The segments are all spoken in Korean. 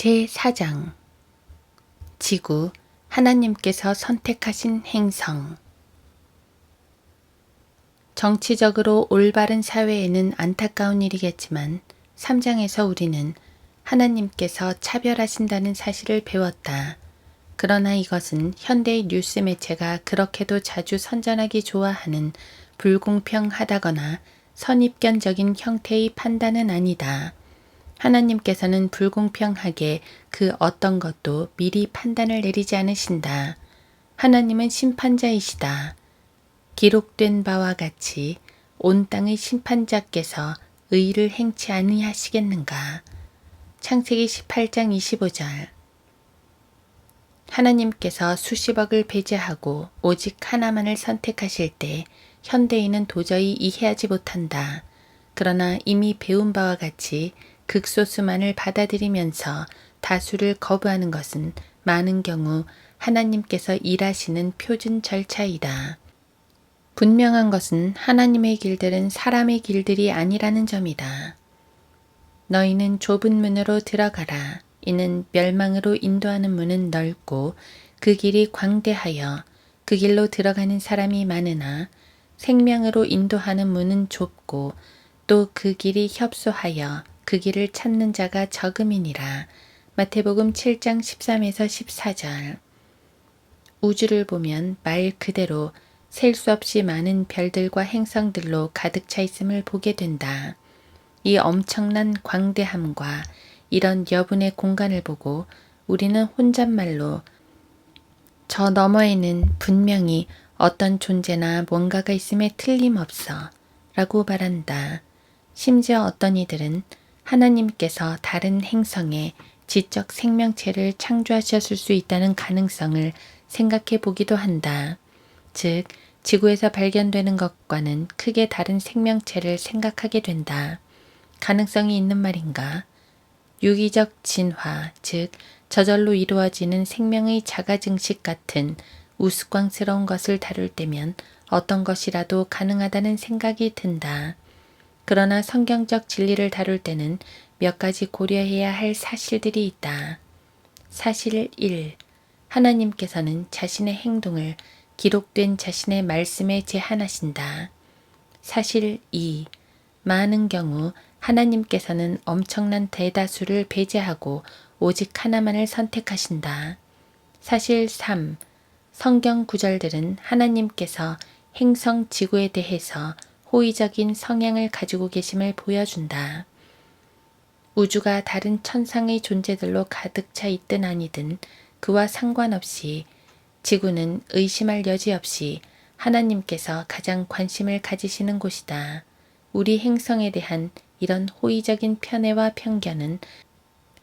제4장 지구, 하나님께서 선택하신 행성. 정치적으로 올바른 사회에는 안타까운 일이겠지만 3장에서 우리는 하나님께서 차별하신다는 사실을 배웠다. 그러나 이것은 현대의 뉴스 매체가 그렇게도 자주 선전하기 좋아하는 불공평하다거나 선입견적인 형태의 판단은 아니다. 하나님께서는 불공평하게 그 어떤 것도 미리 판단을 내리지 않으신다. 하나님은 심판자이시다. 기록된 바와 같이 온 땅의 심판자께서 의를 행치 아니하시겠는가. 창세기 18장 25절. 하나님께서 수십억을 배제하고 오직 하나만을 선택하실 때 현대인은 도저히 이해하지 못한다. 그러나 이미 배운 바와 같이 극소수만을 받아들이면서 다수를 거부하는 것은 많은 경우 하나님께서 일하시는 표준 절차이다. 분명한 것은 하나님의 길들은 사람의 길들이 아니라는 점이다. 너희는 좁은 문으로 들어가라. 이는 멸망으로 인도하는 문은 넓고 그 길이 광대하여 그 길로 들어가는 사람이 많으나 생명으로 인도하는 문은 좁고 또 그 길이 협소하여 그 길을 찾는 자가 적음이니라. 마태복음 7장 13에서 14절. 우주를 보면 말 그대로 셀 수 없이 많은 별들과 행성들로 가득 차 있음을 보게 된다. 이 엄청난 광대함과 이런 여분의 공간을 보고 우리는 혼잣말로 저 너머에는 분명히 어떤 존재나 뭔가가 있음에 틀림없어 라고 말한다. 심지어 어떤 이들은 하나님께서 다른 행성에 지적 생명체를 창조하셨을 수 있다는 가능성을 생각해 보기도 한다. 즉, 지구에서 발견되는 것과는 크게 다른 생명체를 생각하게 된다. 가능성이 있는 말인가? 유기적 진화, 즉 저절로 이루어지는 생명의 자가증식 같은 우스꽝스러운 것을 다룰 때면 어떤 것이라도 가능하다는 생각이 든다. 그러나 성경적 진리를 다룰 때는 몇 가지 고려해야 할 사실들이 있다. 사실 1. 하나님께서는 자신의 행동을 기록된 자신의 말씀에 제한하신다. 사실 2. 많은 경우 하나님께서는 엄청난 대다수를 배제하고 오직 하나만을 선택하신다. 사실 3. 성경 구절들은 하나님께서 행성 지구에 대해서 호의적인 성향을 가지고 계심을 보여준다. 우주가 다른 천상의 존재들로 가득 차 있든 아니든 그와 상관없이 지구는 의심할 여지 없이 하나님께서 가장 관심을 가지시는 곳이다. 우리 행성에 대한 이런 호의적인 편애와 편견은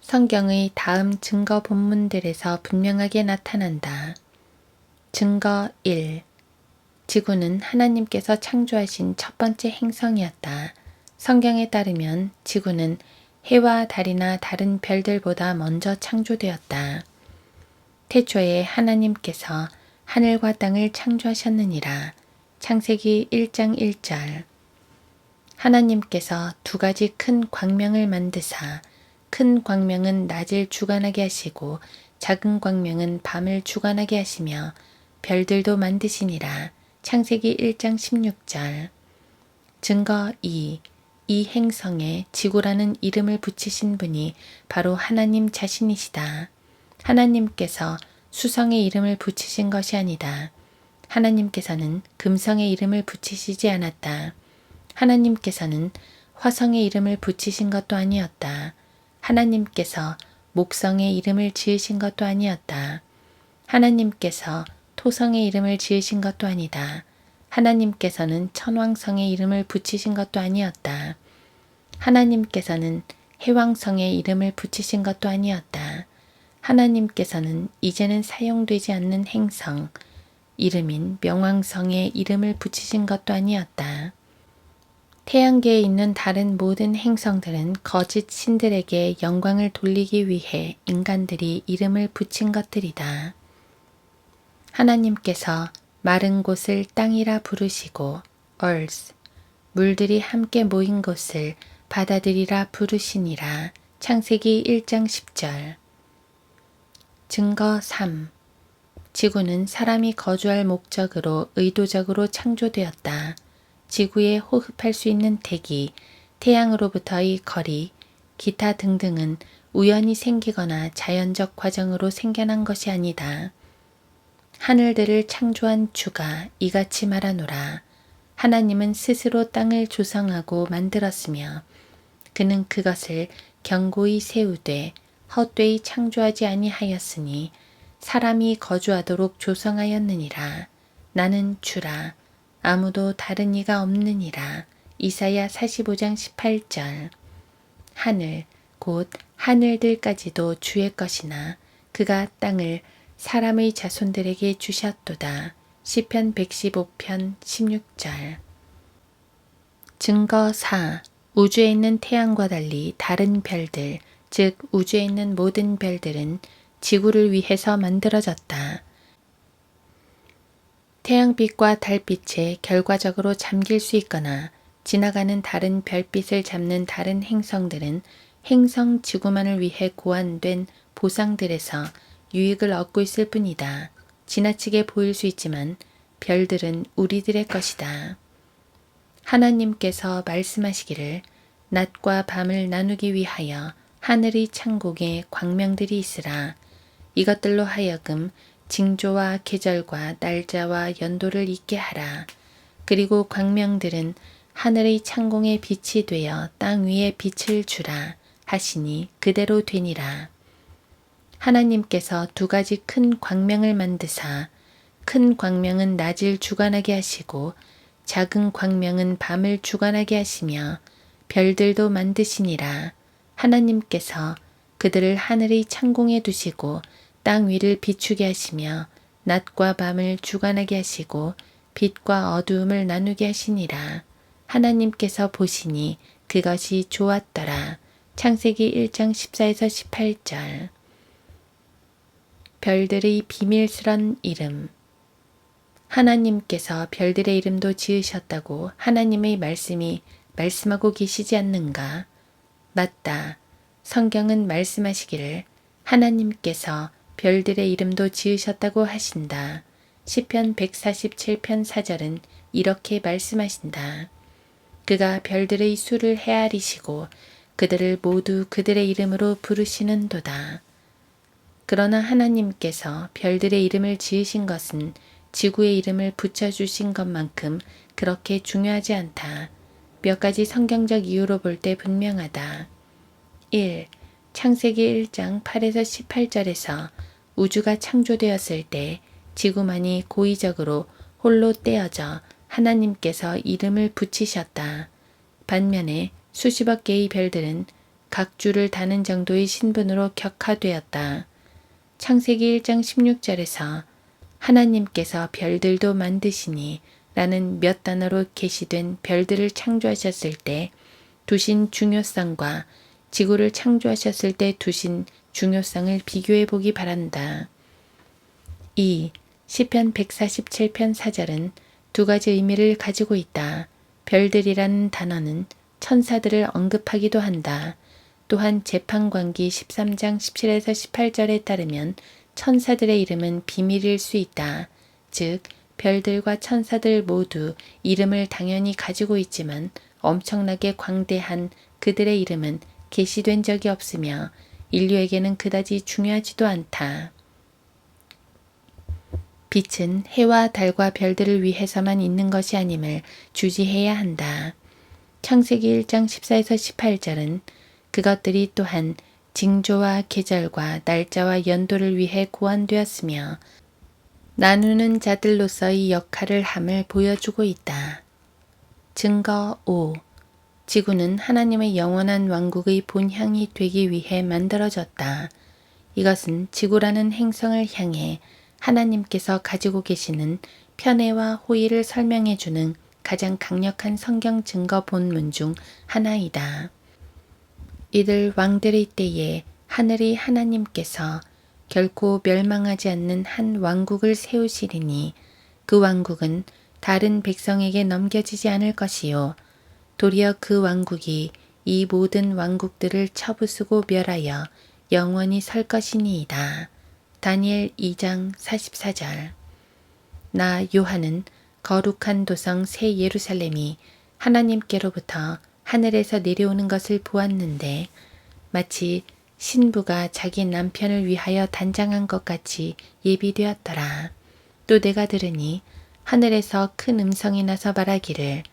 성경의 다음 증거 본문들에서 분명하게 나타난다. 증거 1. 지구는 하나님께서 창조하신 첫 번째 행성이었다. 성경에 따르면 지구는 해와 달이나 다른 별들보다 먼저 창조되었다. 태초에 하나님께서 하늘과 땅을 창조하셨느니라. 창세기 1장 1절. 하나님께서 두 가지 큰 광명을 만드사 큰 광명은 낮을 주관하게 하시고 작은 광명은 밤을 주관하게 하시며 별들도 만드시니라. 창세기 1장 16절. 증거 2. 이 행성에 지구라는 이름을 붙이신 분이 바로 하나님 자신이시다. 하나님께서 수성의 이름을 붙이신 것이 아니다. 하나님께서는 금성의 이름을 붙이시지 않았다. 하나님께서는 화성의 이름을 붙이신 것도 아니었다. 하나님께서 목성의 이름을 지으신 것도 아니었다. 하나님께서 토성의 이름을 지으신 것도 아니다. 하나님께서는 천왕성의 이름을 붙이신 것도 아니었다. 하나님께서는 해왕성의 이름을 붙이신 것도 아니었다. 하나님께서는 이제는 사용되지 않는 행성, 이름인 명왕성의 이름을 붙이신 것도 아니었다. 태양계에 있는 다른 모든 행성들은 거짓 신들에게 영광을 돌리기 위해 인간들이 이름을 붙인 것들이다. 하나님께서 마른 곳을 땅이라 부르시고 earth, 물들이 함께 모인 곳을 바다들이라 부르시니라. 창세기 1장 10절. 증거 3. 지구는 사람이 거주할 목적으로 의도적으로 창조되었다. 지구에 호흡할 수 있는 대기, 태양으로부터의 거리, 기타 등등은 우연히 생기거나 자연적 과정으로 생겨난 것이 아니다. 하늘들을 창조한 주가 이같이 말하노라. 하나님은 스스로 땅을 조성하고 만들었으며 그는 그것을 견고히 세우되 헛되이 창조하지 아니하였으니 사람이 거주하도록 조성하였느니라. 나는 주라. 아무도 다른 이가 없느니라. 이사야 45장 18절. 하늘, 곧 하늘들까지도 주의 것이나 그가 땅을 사람의 자손들에게 주셨도다. 시편 115편 16절. 증거 4. 우주에 있는 태양과 달리 다른 별들, 즉 우주에 있는 모든 별들은 지구를 위해서 만들어졌다. 태양빛과 달빛에 결과적으로 잠길 수 있거나 지나가는 다른 별빛을 잡는 다른 행성들은 행성 지구만을 위해 고안된 보상들에서 유익을 얻고 있을 뿐이다. 지나치게 보일 수 있지만 별들은 우리들의 것이다. 하나님께서 말씀하시기를 낮과 밤을 나누기 위하여 하늘의 창공에 광명들이 있으라. 이것들로 하여금 징조와 계절과 날짜와 연도를 있게 하라. 그리고 광명들은 하늘의 창공에 빛이 되어 땅 위에 빛을 주라 하시니 그대로 되니라. 하나님께서 두 가지 큰 광명을 만드사 큰 광명은 낮을 주관하게 하시고 작은 광명은 밤을 주관하게 하시며 별들도 만드시니라. 하나님께서 그들을 하늘의 창공에 두시고 땅 위를 비추게 하시며 낮과 밤을 주관하게 하시고 빛과 어두움을 나누게 하시니라. 하나님께서 보시니 그것이 좋았더라. 창세기 1장 14에서 18절. 별들의 비밀스런 이름. 하나님께서 별들의 이름도 지으셨다고 하나님의 말씀이 말씀하고 계시지 않는가? 맞다. 성경은 말씀하시기를 하나님께서 별들의 이름도 지으셨다고 하신다. 시편 147편 4절은 이렇게 말씀하신다. 그가 별들의 수를 헤아리시고 그들을 모두 그들의 이름으로 부르시는도다. 그러나 하나님께서 별들의 이름을 지으신 것은 지구의 이름을 붙여주신 것만큼 그렇게 중요하지 않다. 몇 가지 성경적 이유로 볼 때 분명하다. 1. 창세기 1장 8에서 18절에서 우주가 창조되었을 때 지구만이 고의적으로 홀로 떼어져 하나님께서 이름을 붙이셨다. 반면에 수십억 개의 별들은 각 주를 다는 정도의 신분으로 격화되었다. 창세기 1장 16절에서 하나님께서 별들도 만드시니 라는 몇 단어로 게시된 별들을 창조하셨을 때 두신 중요성과 지구를 창조하셨을 때 두신 중요성을 비교해 보기 바란다. 2. 시편 147편 4절은 두 가지 의미를 가지고 있다. 별들이라는 단어는 천사들을 언급하기도 한다. 또한 재판관기 13장 17에서 18절에 따르면 천사들의 이름은 비밀일 수 있다. 즉 별들과 천사들 모두 이름을 당연히 가지고 있지만 엄청나게 광대한 그들의 이름은 게시된 적이 없으며 인류에게는 그다지 중요하지도 않다. 빛은 해와 달과 별들을 위해서만 있는 것이 아님을 주지해야 한다. 창세기 1장 14에서 18절은 그것들이 또한 징조와 계절과 날짜와 연도를 위해 고안되었으며 나누는 자들로서의 역할을 함을 보여주고 있다. 증거 5. 지구는 하나님의 영원한 왕국의 본향이 되기 위해 만들어졌다. 이것은 지구라는 행성을 향해 하나님께서 가지고 계시는 편애와 호의를 설명해주는 가장 강력한 성경 증거 본문 중 하나이다. 이들 왕들의 때에 하늘의 하나님께서 결코 멸망하지 않는 한 왕국을 세우시리니 그 왕국은 다른 백성에게 넘겨지지 않을 것이요 도리어 그 왕국이 이 모든 왕국들을 쳐부수고 멸하여 영원히 설 것이니이다. 다니엘 2장 44절. 나 요한은 거룩한 도성 새 예루살렘이 하나님께로부터 하늘에서 내려오는 것을 보았는데 마치 신부가 자기 남편을 위하여 단장한 것 같이 예비되었더라. 또 내가 들으니 하늘에서 큰 음성이 나서 말하기를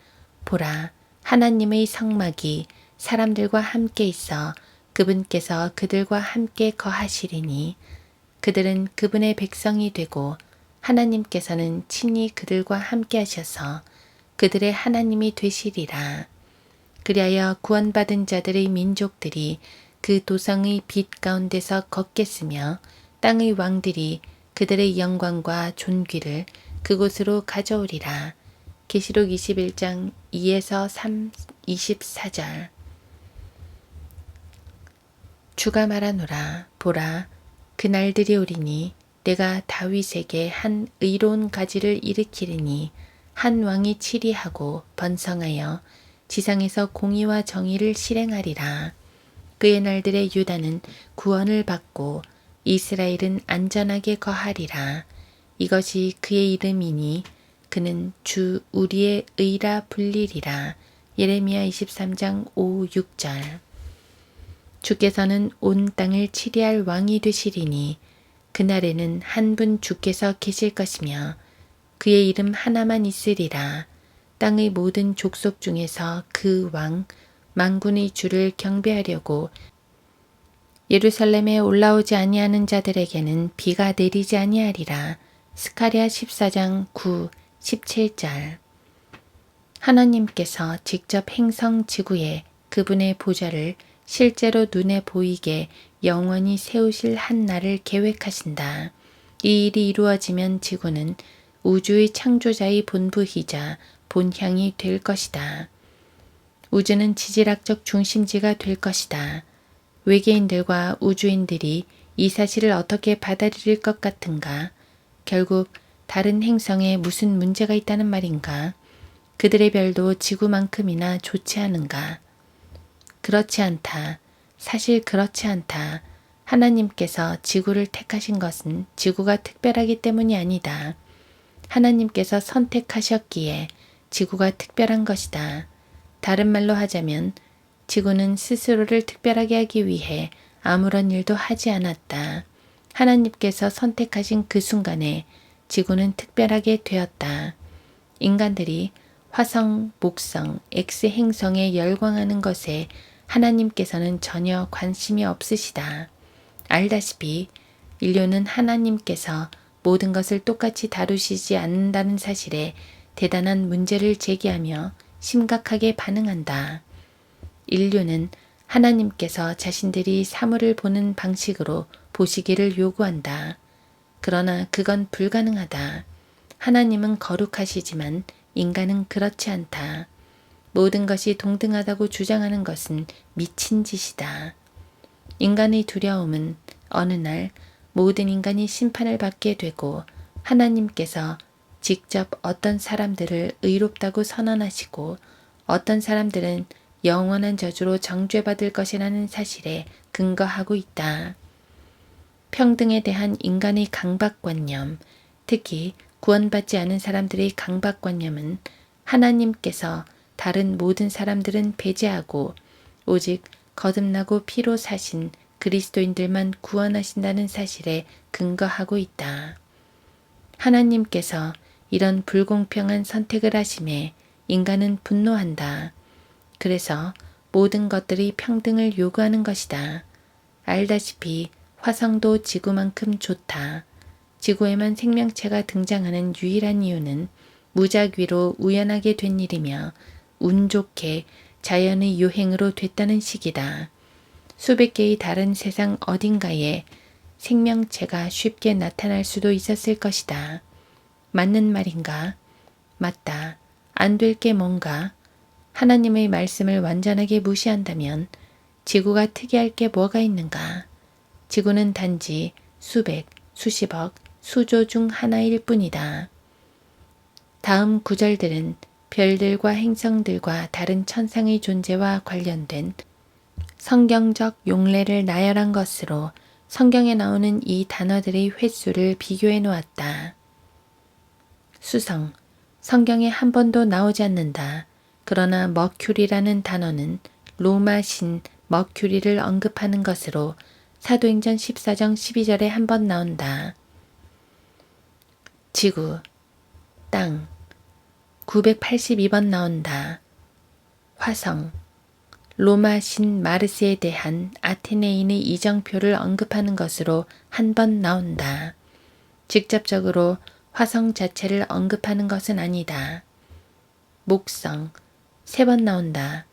보라, 하나님의 성막이 사람들과 함께 있어 그분께서 그들과 함께 거하시리니 그들은 그분의 백성이 되고 하나님께서는 친히 그들과 함께 하셔서 그들의 하나님이 되시리라. 그리하여 구원받은 자들의 민족들이 그 도성의 빛 가운데서 걷겠으며 땅의 왕들이 그들의 영광과 존귀를 그곳으로 가져오리라. 계시록 21장 2에서 24절. 주가 말하노라. 보라, 그날들이 오리니 내가 다윗에게 한 의로운 가지를 일으키리니 한 왕이 치리하고 번성하여 지상에서 공의와 정의를 실행하리라. 그의 날들의 유다는 구원을 받고 이스라엘은 안전하게 거하리라. 이것이 그의 이름이니 그는 주 우리의 의라 불리리라. 예레미야 23장 5, 6절. 주께서는 온 땅을 치리할 왕이 되시리니 그날에는 한 분 주께서 계실 것이며 그의 이름 하나만 있으리라. 땅의 모든 족속 중에서 그 왕 만군의 주를 경배하려고 예루살렘에 올라오지 아니하는 자들에게는 비가 내리지 아니하리라. 스가랴 14장 9, 17절. 하나님께서 직접 행성 지구에 그분의 보좌를 실제로 눈에 보이게 영원히 세우실 한 날을 계획하신다. 이 일이 이루어지면 지구는 우주의 창조자의 본부이자 본향이 될 것이다. 우주는 지질학적 중심지가 될 것이다. 외계인들과 우주인들이 이 사실을 어떻게 받아들일 것 같은가? 결국 다른 행성에 무슨 문제가 있다는 말인가? 그들의 별도 지구만큼이나 좋지 않은가? 그렇지 않다. 사실 그렇지 않다. 하나님께서 지구를 택하신 것은 지구가 특별하기 때문이 아니다. 하나님께서 선택하셨기에 지구가 특별한 것이다. 다른 말로 하자면 지구는 스스로를 특별하게 하기 위해 아무런 일도 하지 않았다. 하나님께서 선택하신 그 순간에 지구는 특별하게 되었다. 인간들이 화성, 목성, X행성에 열광하는 것에 하나님께서는 전혀 관심이 없으시다. 알다시피 인류는 하나님께서 모든 것을 똑같이 다루시지 않는다는 사실에 대단한 문제를 제기하며 심각하게 반응한다. 인류는 하나님께서 자신들이 사물을 보는 방식으로 보시기를 요구한다. 그러나 그건 불가능하다. 하나님은 거룩하시지만 인간은 그렇지 않다. 모든 것이 동등하다고 주장하는 것은 미친 짓이다. 인간의 두려움은 어느 날 모든 인간이 심판을 받게 되고 하나님께서 직접 어떤 사람들을 의롭다고 선언하시고 어떤 사람들은 영원한 저주로 정죄받을 것이라는 사실에 근거하고 있다. 평등에 대한 인간의 강박관념, 특히 구원받지 않은 사람들의 강박관념은 하나님께서 다른 모든 사람들은 배제하고 오직 거듭나고 피로 사신 그리스도인들만 구원하신다는 사실에 근거하고 있다. 하나님께서 이런 불공평한 선택을 하심에 인간은 분노한다. 그래서 모든 것들이 평등을 요구하는 것이다. 알다시피 화성도 지구만큼 좋다. 지구에만 생명체가 등장하는 유일한 이유는 무작위로 우연하게 된 일이며 운 좋게 자연의 요행으로 됐다는 식이다. 수백 개의 다른 세상 어딘가에 생명체가 쉽게 나타날 수도 있었을 것이다. 맞는 말인가? 맞다. 안 될 게 뭔가? 하나님의 말씀을 완전하게 무시한다면 지구가 특이할 게 뭐가 있는가? 지구는 단지 수백, 수십억, 수조 중 하나일 뿐이다. 다음 구절들은 별들과 행성들과 다른 천상의 존재와 관련된 성경적 용례를 나열한 것으로 성경에 나오는 이 단어들의 횟수를 비교해 놓았다. 수성, 성경에 한 번도 나오지 않는다. 그러나 머큐리라는 단어는 로마 신 머큐리를 언급하는 것으로 사도행전 14장 12절에 한 번 나온다. 지구, 땅, 982번 나온다. 화성, 로마 신 마르스에 대한 아테네인의 이정표를 언급하는 것으로 한 번 나온다. 직접적으로 화성 자체를 언급하는 것은 아니다. 목성, 3번 나온다.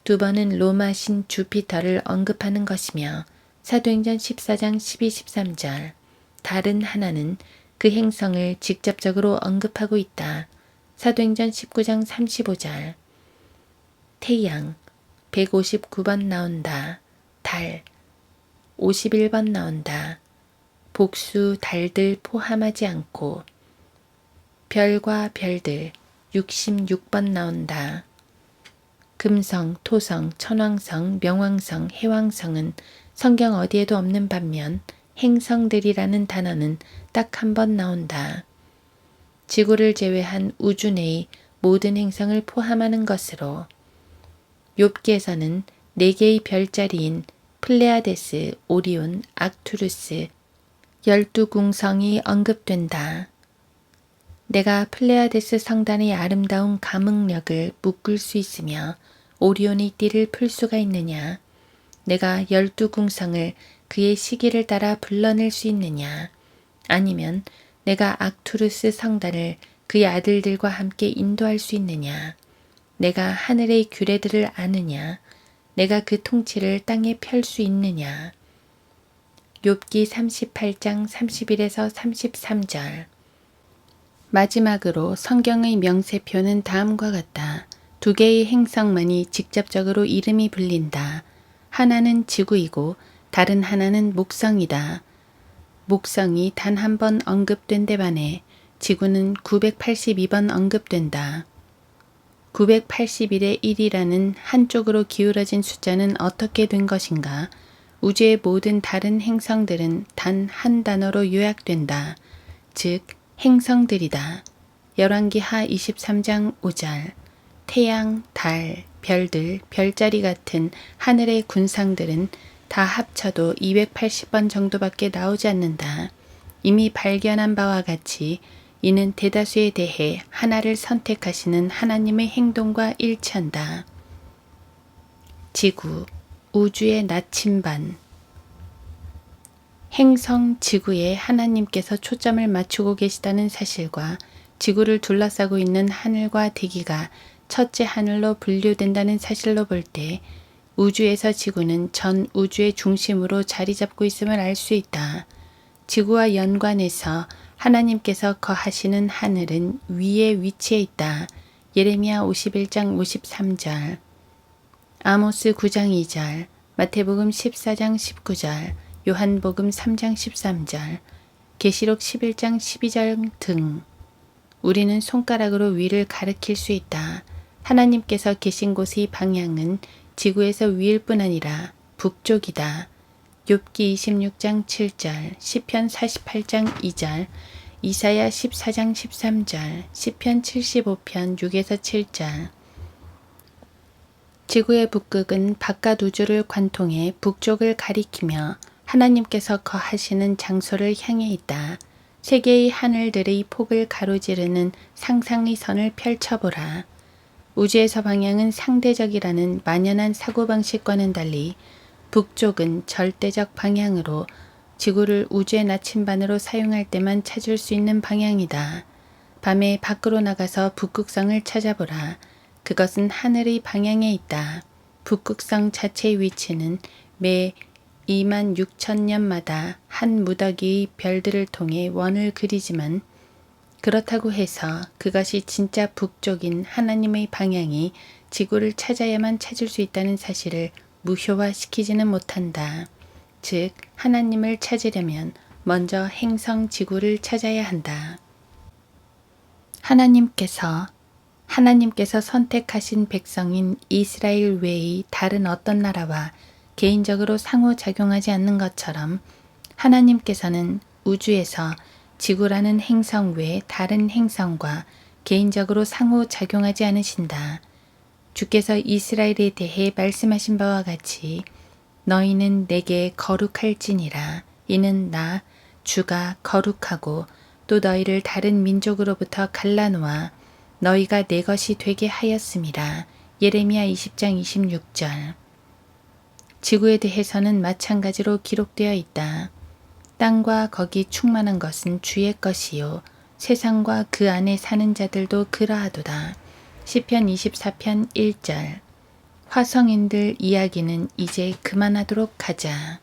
2번은 로마 신 주피터를 언급하는 것이며 사도행전 14장 12, 13절, 다른 하나는 그 행성을 직접적으로 언급하고 있다. 사도행전 19장 35절, 태양, 159번 나온다. 달, 51번 나온다. 복수 달들 포함하지 않고 별과 별들 66번 나온다. 금성, 토성, 천왕성, 명왕성, 해왕성은 성경 어디에도 없는 반면 행성들이라는 단어는 딱 한 번 나온다. 지구를 제외한 우주 내의 모든 행성을 포함하는 것으로 욥기에서는 4개의 별자리인 플레아데스, 오리온, 악투루스, 12궁성이 언급된다. 내가 플레아데스 성단의 아름다운 감응력을 묶을 수 있으며 오리온의 띠를 풀 수가 있느냐? 내가 12궁성을 그의 시기를 따라 불러낼 수 있느냐? 아니면 내가 악투루스 성단을 그의 아들들과 함께 인도할 수 있느냐? 내가 하늘의 규례들을 아느냐? 내가 그 통치를 땅에 펼 수 있느냐? 욥기 38장 31에서 33절. 마지막으로 성경의 명세표는 다음과 같다. 2개의 행성만이 직접적으로 이름이 불린다. 하나는 지구이고 다른 하나는 목성이다. 목성이 단 한 번 언급된 데 반해 지구는 982번 언급된다. 981의 1이라는 한쪽으로 기울어진 숫자는 어떻게 된 것인가? 우주의 모든 다른 행성들은 단 한 단어로 요약된다. 즉 행성들이다. 열왕기하 23장 5절. 태양, 달, 별들, 별자리 같은 하늘의 군상들은 다 합쳐도 280번 정도밖에 나오지 않는다. 이미 발견한 바와 같이 이는 대다수에 대해 하나를 선택하시는 하나님의 행동과 일치한다. 지구, 우주의 나침반. 행성 지구에 하나님께서 초점을 맞추고 계시다는 사실과 지구를 둘러싸고 있는 하늘과 대기가 첫째 하늘로 분류된다는 사실로 볼 때 우주에서 지구는 전 우주의 중심으로 자리 잡고 있음을 알 수 있다. 지구와 연관해서 하나님께서 거하시는 하늘은 위에 위치해 있다. 예레미야 51장 53절, 아모스 9장 2절, 마태복음 14장 19절, 요한복음 3장 13절, 계시록 11장 12절 등. 우리는 손가락으로 위를 가리킬 수 있다. 하나님께서 계신 곳의 방향은 지구에서 위일 뿐 아니라 북쪽이다. 욥기 26장 7절, 시편 48장 2절, 이사야 14장 13절, 시편 75편 6에서 7절. 지구의 북극은 바깥 우주를 관통해 북쪽을 가리키며 하나님께서 거하시는 장소를 향해 있다. 세계의 하늘들의 폭을 가로지르는 상상의 선을 펼쳐보라. 우주에서 방향은 상대적이라는 만연한 사고방식과는 달리 북쪽은 절대적 방향으로 지구를 우주의 나침반으로 사용할 때만 찾을 수 있는 방향이다. 밤에 밖으로 나가서 북극성을 찾아보라. 그것은 하늘의 방향에 있다. 북극성 자체의 위치는 매 26,000년마다 한 무더기의 별들을 통해 원을 그리지만 그렇다고 해서 그것이 진짜 북쪽인 하나님의 방향이 지구를 찾아야만 찾을 수 있다는 사실을 무효화시키지는 못한다. 즉 하나님을 찾으려면 먼저 행성 지구를 찾아야 한다. 하나님께서 선택하신 백성인 이스라엘 외의 다른 어떤 나라와 개인적으로 상호작용하지 않는 것처럼 하나님께서는 우주에서 지구라는 행성 외 다른 행성과 개인적으로 상호작용하지 않으신다. 주께서 이스라엘에 대해 말씀하신 바와 같이 너희는 내게 거룩할지니라. 이는 나 주가 거룩하고 또 너희를 다른 민족으로부터 갈라놓아 너희가 내 것이 되게 하였음이라. 예레미야 20장 26절. 지구에 대해서는 마찬가지로 기록되어 있다. 땅과 거기 충만한 것은 주의 것이요 세상과 그 안에 사는 자들도 그러하도다. 시편 24편 1절. 화성인들 이야기는 이제 그만하도록 하자.